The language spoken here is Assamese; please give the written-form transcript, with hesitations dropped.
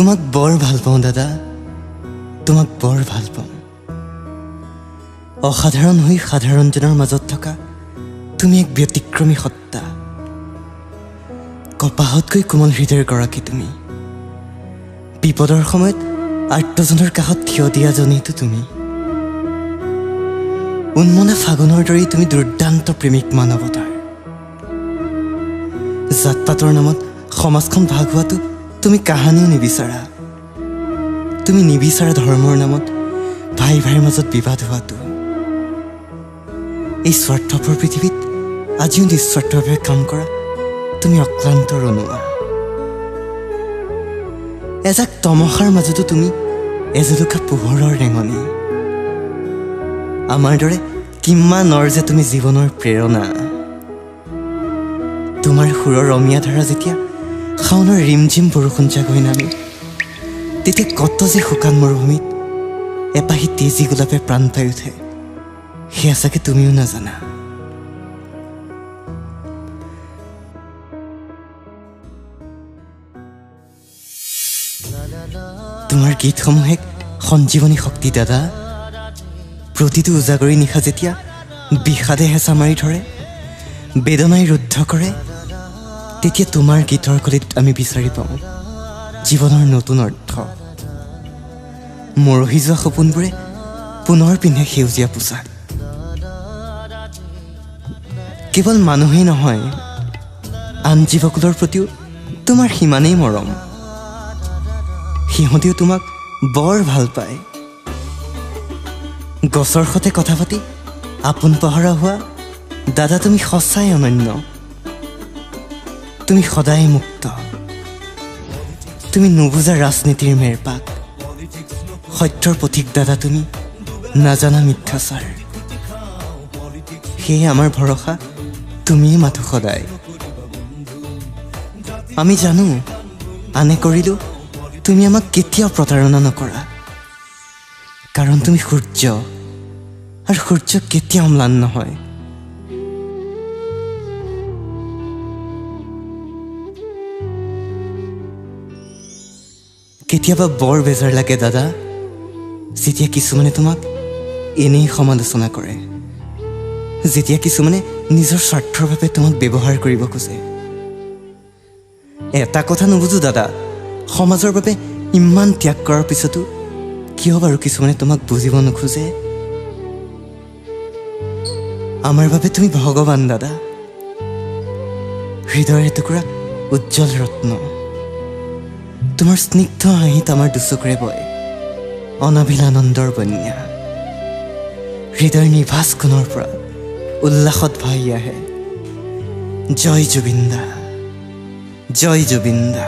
তোমাক বৰ ভাল পাওঁ দাদা, তোমাক বৰ ভাল পাওঁ। অসাধাৰণ হৈ সাধাৰণজনৰ মাজত থকা তুমি এক ব্যতিক্ৰমী সত্তা। কপাহতকৈ কোমল হৃদয়ৰ গৰাকী তুমি। বিপদৰ সময়ত আৰ্তজনৰ কাষত থিয় দিয়া জনীটো তুমি। উন্মনা ফাগুনৰ দৰেই তুমি দুৰ্দান্ত প্ৰেমিক মানৱতাৰ। জাত পাতৰ নামত সমাজখন ভাগ হোৱাটো তুমি কাহানিও নিবিচাৰা। তুমি নিবিচাৰা ধৰ্মৰ নামত ভাই ভাইৰ মাজত বিবাদ হোৱাটো। এই স্বাৰ্থপৰ পৃথিৱীত আজিও নিস্বাৰ্থভাৱে কাম কৰা তুমি অক্লান্ত ৰণুৱা। এজাক তমসাৰ মাজতো তুমি এজেলুকা পোহৰৰ ৰেঙনি। আমাৰ দৰে কিমানৰ যে তুমি জীৱনৰ প্ৰেৰণা। তোমাৰ সুৰৰ ৰমীয়া ধাৰা যেতিয়া শাওনৰ ৰিমঝিম বৰষুণ জাগৈ নামি, তেতিয়া কত যে শুকান মৰুভূমিত এপাহি তেজী গোলাপে প্ৰাণ পাই উঠে, সেয়া চাগে তুমিও নাজানা। তোমাৰ গীতসমূহে সঞ্জীৱনী শক্তি দাদা। প্ৰতিটো উজাগৰি নিশা যেতিয়া বিষাদে হেঁচা মাৰি ধৰে, বেদনাই ৰুদ্ধ কৰে, তেতিয়া তোমাৰ গীতৰ কলিত আমি বিচাৰি পাওঁ জীৱনৰ নতুন অৰ্থ। মৰহি যোৱা সপোনবোৰে পুনৰ পিন্ধে সেউজীয়া পোচাক। কেৱল মানুহেই নহয়, আন জীৱকুলৰ প্ৰতিও তোমাৰ সিমানেই মৰম। সিহঁতেও তোমাক বৰ ভাল পায়। গছৰ সতে কথা পাতি আপোন পাহৰা হোৱা দাদা, তুমি সঁচাই অনন্য। তুমি সদায় মুক্ত। তুমি নুবুজা ৰাজনীতিৰ মেৰপাক। সত্যৰ পথিক দাদা, তুমি নাজানা মিথ্যাচাৰ। সেয়ে আমাৰ ভৰসা তুমিয়ে মাথো সদায়। আমি জানো আনে কৰিলো তুমি আমাক কেতিয়াও প্ৰতাৰণা নকৰা, কাৰণ তুমি সূৰ্য, আৰু সূৰ্য কেতিয়াও ম্লান নহয়। কেতিয়াবা বৰ বেজাৰ লাগে দাদা, যেতিয়া কিছুমানে তোমাক এনেই সমালোচনা কৰে, যেতিয়া কিছুমানে নিজৰ স্বাৰ্থৰ বাবে তোমাক ব্যৱহাৰ কৰিব খোজে। এটা কথা নুবুজো দাদা, সমাজৰ বাবে ইমান ত্যাগ কৰাৰ পিছতো কিয় বাৰু কিছুমানে তোমাক বুজিব নোখোজে? আমাৰ বাবে তুমি ভগৱান দাদা, হৃদয়ৰ এটুকুৰা উজ্জ্বল ৰত্ন। তোমাৰ স্নিগ্ধ হাঁহিত আমাৰ দুচকুৰে বয় অনাবিল আনন্দৰ বন্যা। হৃদয়ৰ নিভাজ কোণৰ পৰা উল্লাসত ভাহি আহে জয় জুবিন দা, জয় জুবিন দা।